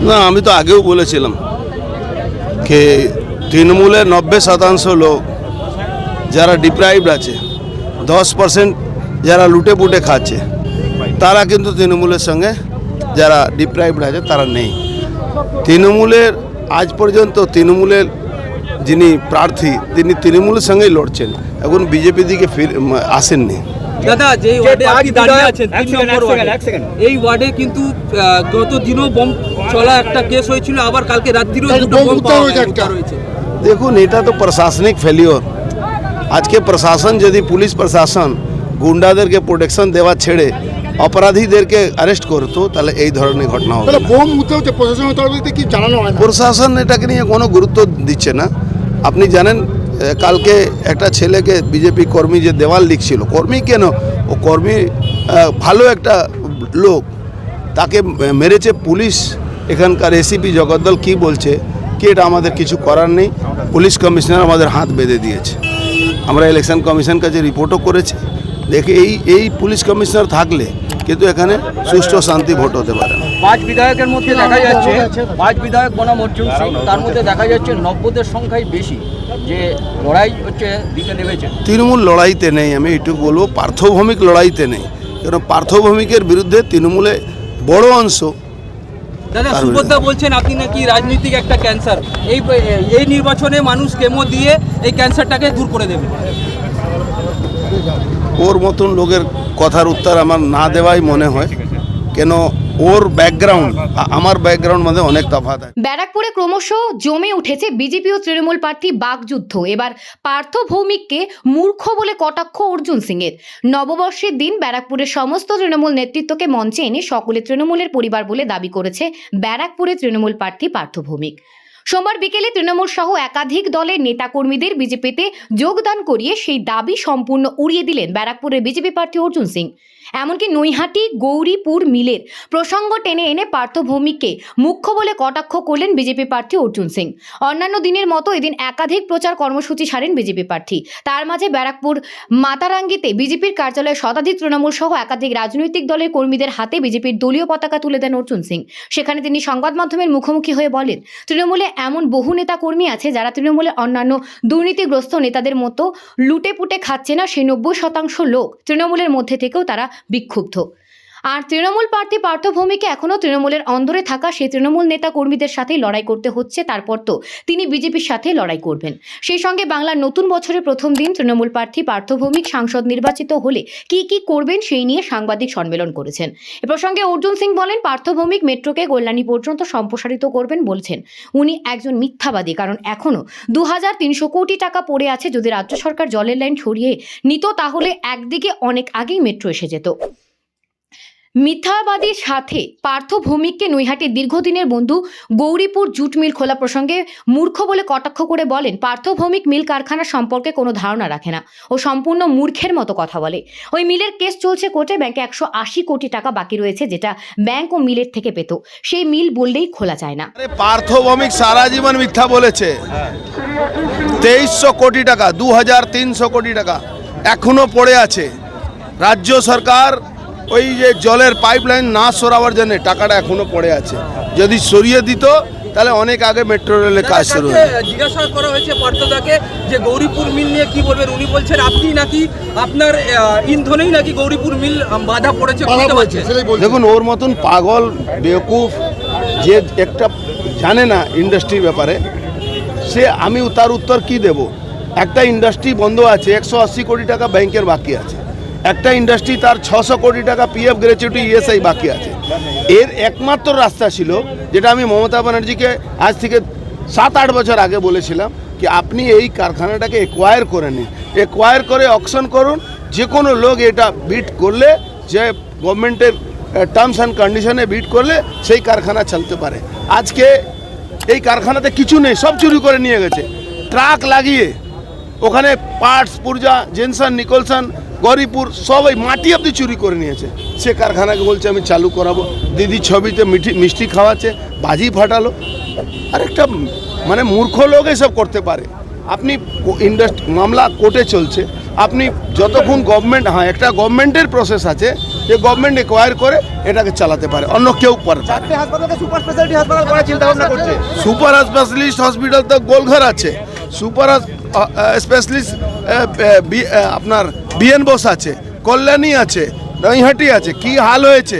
না, আমি তো আগেও বলেছিলাম যে তৃণমূলের 90% লোক যারা ডিপ্রাইভড আছে, 10% যারা লুটে পুটে খাচ্ছে, তারা কিন্তু তৃণমূলের সঙ্গে যারা ডিপ্রাইভড আছে তারা নেই। তৃণমূলের আজ পর্যন্ত তৃণমূলের যিনি প্রার্থী তিনি তৃণমূলের সঙ্গেই লড়ছেন, এখন বিজেপি দিকে আসেননি। দাদা, যে ওয়ার্ডে আপনি দাঁড়িয়ে আছেন 3 নম্বর ওয়ার্ডে, এই ওয়ার্ডে কিন্তু গত দিনও বম চলা একটা কেস হয়েছিল, আবার কালকে রাত্রিও দুটো বম উদ্ধার হয়েছে। দেখুন, এটা তো প্রশাসনিক ফেলিওর। আজকে প্রশাসন যদি পুলিশ প্রশাসন গুন্ডাদেরকে প্রোটেকশন দেওয়া ছেড়ে অপরাধীদেরকে অ্যারেস্ট করতো তাহলে এই ধরনের ঘটনা হবে না। বোম উঠতে প্রশাসনের তরফ থেকে কি জানানো হয় না? প্রশাসন এটাকে নিয়ে কোনো গুরুত্ব দিচ্ছে না। আপনি জানেন কালকে একটা ছেলেকে বিজেপি কর্মী যে দেওয়াল লিখছিল, কর্মী কেন, ও কর্মী ভালো একটা লোক, তাকে মেরেছে পুলিশ। এখানকার এসিপি জগদ্দল কি বলছে কি এটা আমাদের কিছু করার নেই, পুলিশ কমিশনার আমাদের হাত বেঁধে দিয়েছে। আমরা ইলেকশন কমিশন কাছে রিপোর্টও করেছি। দেখে এই পুলিশ কমিশনার থাকলে কিন্তু এখানে সুষ্ঠু শান্তি ভোট হতে পারে না। 5 বিধায়কের মধ্যে দেখা যাচ্ছে 5 বিধায়ক বনাম অর্জুন সিং, তার মধ্যে দেখা যাচ্ছে 90-দের সংখ্যাই বেশি যে লড়াই হচ্ছে দিতে নেমেছে। তৃণমূল লড়াইতে নেই, আমি এটুকু বলবো, পার্থভৌমিক লড়াইতে নেই। কারণ পার্থভৌমিকের বিরুদ্ধে তৃণমূলে বড় অংশ। দাদা, সুভদ্রা বলছেন আপনি নাকি রাজনৈতিক একটা ক্যান্সার, এই নির্বাচনে মানুষ কেমো দিয়ে এই ক্যান্সারটাকে দূর করে দেবে। ওর মতন লোকের কথার উত্তর আমার না দেওয়াই মনে হয়, কেন ওর ব্যাকগ্রাউন্ড আমার ব্যাকগ্রাউন্ড মধ্যে অনেক তফাৎ আছে। ব্যারাকপুরে ক্রমশ জমে উঠেছে বিজেপি ও তৃণমূল প্রার্থী বাকযুদ্ধ। এবার পার্থ ভৌমিককে মূর্খ বলে কটাক্ষ অর্জুন সিং এর। নববর্ষের দিন ব্যারাকপুরের সমস্ত তৃণমূল নেতৃত্বকে মঞ্চে এনে সকলে তৃণমূলের পরিবার বলে দাবি করেছে ব্যারাকপুরের তৃণমূল প্রার্থী পার্থ ভৌমিক। সোমবার বিকেলে তৃণমূল সহ একাধিক দলের নেতাকর্মীদের বিজেপিতে যোগদান করিয়ে সেই দাবি সম্পূর্ণ উড়িয়ে দিলেন ব্যারাকপুরের বিজেপি প্রার্থী অর্জুন সিং। এমনকি নৈহাটি গৌরীপুর মিলের প্রসঙ্গ টেনে এনে পার্থ ভৌমিককে মুখ্য বলে কটাক্ষ করলেন বিজেপি প্রার্থী অর্জুন সিং। অন্যান্য দিনের মতো এদিন একাধিক প্রচার কর্মসূচি সারেন বিজেপি প্রার্থী। তার মাঝে ব্যারাকপুর মাতারাঙ্গিতে বিজেপির কার্যালয়ে শতাধিক তৃণমূল সহ একাধিক রাজনৈতিক দলের কর্মীদের হাতে বিজেপির দলীয় পতাকা তুলে দেন অর্জুন সিং। সেখানে তিনি সংবাদ মাধ্যমের মুখোমুখি হয়ে বলেন, তৃণমূলে এমন বহু নেতা কর্মী আছে যারা তৃণমূলের অন্যান্য দুর্নীতিগ্রস্ত নেতাদের মতো লুটে পুটে খাচ্ছে না। সেই 90% লোক তৃণমূলের মধ্যে থেকেও তারা বিক্ষুব্ধ। আর তৃণমূল প্রার্থী পার্থ ভৌমিককে এখনও তৃণমূলের অন্দরে থাকা সেই তৃণমূল নেতা কর্মীদের সাথেই লড়াই করতে হচ্ছে। তারপর তো তিনি বিজেপির সাথে লড়াই করবেন। সেই সঙ্গে বাংলার নতুন বছরের প্রথম দিন তৃণমূল প্রার্থী পার্থ ভৌমিক সাংসদ নির্বাচিত হলে কি করবেন সেই নিয়ে সাংবাদিক সম্মেলন করেছেন। এ প্রসঙ্গে অর্জুন সিং বলেন, পার্থ ভৌমিক মেট্রোকে কল্যাণী পর্যন্ত সম্প্রসারিত করবেন বলছেন। উনি একজন মিথ্যাবাদী, কারণ এখনও 2300 কোটি টাকা পড়ে আছে। যদি রাজ্য সরকার জলের লাইন সরিয়ে নিত তাহলে একদিকে অনেক আগেই মেট্রো এসে যেত। মিথ্যাবাদীর সাথে পার্থ ভৌমিককে নৈহাটির দীর্ঘদিনের বন্ধু গৌরীপুর জুট মিল খোলা প্রসঙ্গে মূর্খ বলে কটাক্ষ করে বলেন, পার্থ ভৌমিক মিল কারখানা সম্পর্কে কোনো ধারণা রাখে না, ও সম্পূর্ণ মূর্খের মতো কথা বলে। ওই মিলের কেস চলছে কোর্টে, ব্যাংকে 180 কোটি টাকা বাকি রয়েছে যেটা ব্যাংক ও মিলের থেকে পেত। সেই মিল বললেই খোলা যায় না। পার্থ ভৌমিক সারা জীবন মিথ্যা বলেছে। 2300 কোটি টাকা, 2300 কোটি টাকা এখনো পড়ে আছে। রাজ্য সরকার ওই যে জলের পাইপলাইন না সরাবার জন্য টাকাটা এখনো পড়ে আছে। যদি সরিয়ে দিত তাহলে অনেক আগে মেট্রো রেলের কাজ শুরু হতো। জিজ্ঞাসা করা হয়েছে পার্থদাকে যে গৌরীপুর মিল নিয়ে কি বলবেন। উনি বলছেন আপনি নাকি আপনার ইন্ধনেই নাকি গৌরীপুর মিল বাধা পড়েছে। দেখুন, ওর মতন পাগল বেওকুফ যে একটা জানে না ইন্ডাস্ট্রির ব্যাপারে, সে আমি তার উত্তর কি দেব? একটা ইন্ডাস্ট্রি বন্ধ আছে, 180 কোটি টাকা ব্যাংকের বাকি আছে। একটা ইন্ডাস্ট্রি তার 600 কোটি টাকা পিএফ গ্র্যাচুইটি ইএসআই বাকি আছে। এর একমাত্র রাস্তা ছিল, যেটা আমি মমতা ব্যানার্জিকে আজ থেকে 7-8 বছর আগে বলেছিলাম, কি আপনি এই কারখানাটাকে একোয়ার করে নিন, একোয়ার করে অকশন করুন। যে কোনো লোক এটা বিট করলে, যে গভর্নমেন্টের টার্মস অ্যান্ড কন্ডিশনে বিট করলে সেই কারখানা চলতে পারে। আজকে এই কারখানাতে কিছু নেই, সব চুরি করে নিয়ে গেছে। ট্রাক লাগিয়ে ওখানে পার্টস, পুরজা, জেনসন, নিকলসন, গৌরীপুর সবাই মাটি অব্দি চুরি করে নিয়েছে। সে কারখানাকে বলছে আমি চালু করাবো। দিদি ছবিতে মিষ্টি খাওয়াচ্ছে, বাজি ফাটালো। আর একটা মানে মূর্খ লোক এসব করতে পারে। আপনি মামলা কোর্টে চলছে, আপনি যতক্ষণ গভর্নমেন্ট, হ্যাঁ একটা গভর্নমেন্টের প্রসেস আছে যে গভর্নমেন্ট একোয়ার করে এটাকে চালাতে পারে, অন্য কেউ পারে না। সুপার স্পেশালিস্ট হসপিটাল তো গোলঘর আছে, সুপার স্পেশালিস্ট আপনার বিএন বোস আছে, কল্যাণী আছে, নৈহাটি আছে। কি হাল হয়েছে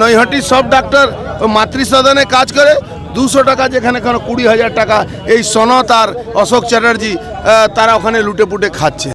নৈহাটির সব ডাক্তার মাতৃসদনে কাজ করে, 200 টাকা যেখানে 20,000 টাকা এই সনত আর অশোক চ্যাটার্জি তারা ওখানে লুটে পুটে খাচ্ছে।